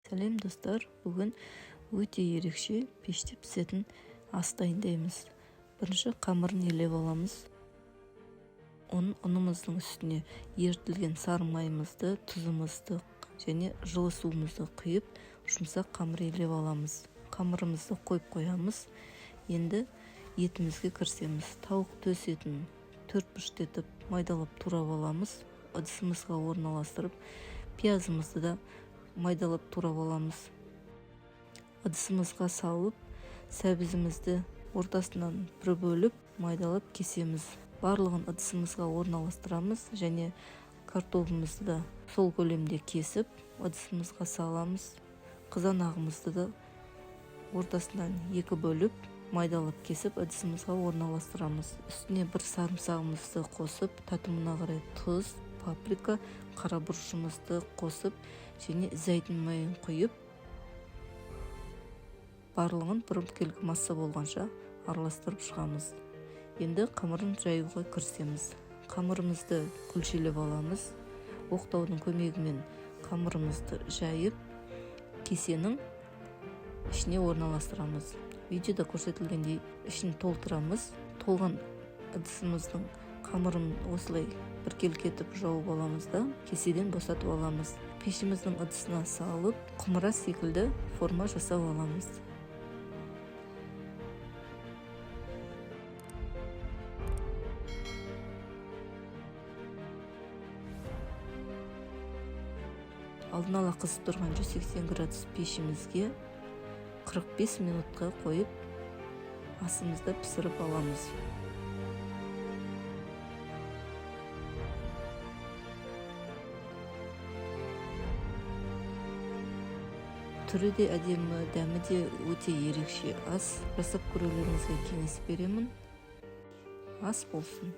Сәлем достар, бүгін өте ерекше пеште пісетін ас дайындаймыз. Бірінші қамырын елеп аламыз. Оның ұнымыздың үстіне ерітілген сары майымызды, тұзымызды және жылы суымызды құйып, жұмсақ қамыр елеп аламыз. Қамырымызды қойып қоямыз. Енді етімізге кірісеміз. Тауық төс етін 4 бұрыштетіп майдалап турап аламыз. Ыдысымызға орналастырып, пиязымызды да майдалап турап аламыз. Ыдысымызға салып, сәбізімізді ортасынан бір бөліп, майдалап кесеміз. Барлығын ыдысымызға орналастырамыз және картоплымызды да сол көлемде кесіп, ыдысымызға саламыз. Қызанағымызды да ортасынан 2 бөліп, майдалап кесіп, ыдысымызға орналастырамыз. Үстіне бір сарымсағымызды қосып, татымына қарай тұз, паприка, қара бұрышымызды қосып және зәйтүн майын құйып, барлығын біркелкі масса болғанша араластырып шығамыз. Енді қамырын жаюға кірісеміз. Қамырымызды күлшелеп аламыз. Оқтаудың көмегімен қамырымызды жайып, кесенің ішіне орналастырамыз. Видеода көрсетілгендей ішін толтырамыз. Толған ыдысымыздың қамырын осылай біркелкі етіп жауып аламыз да кеседен босатып аламыз. Пешіміздің ыдысына салып, құмыра секілді форма жасап аламыз. Алдын ала қысып тұрған 180 градус пешімізге 45 минутқа қойып, асымызды пісіріп аламыз. Түрі де әдемі, дәмі де өте ерекше ас. Жасап көрулеріңізге кеңес беремін. Ас болсын.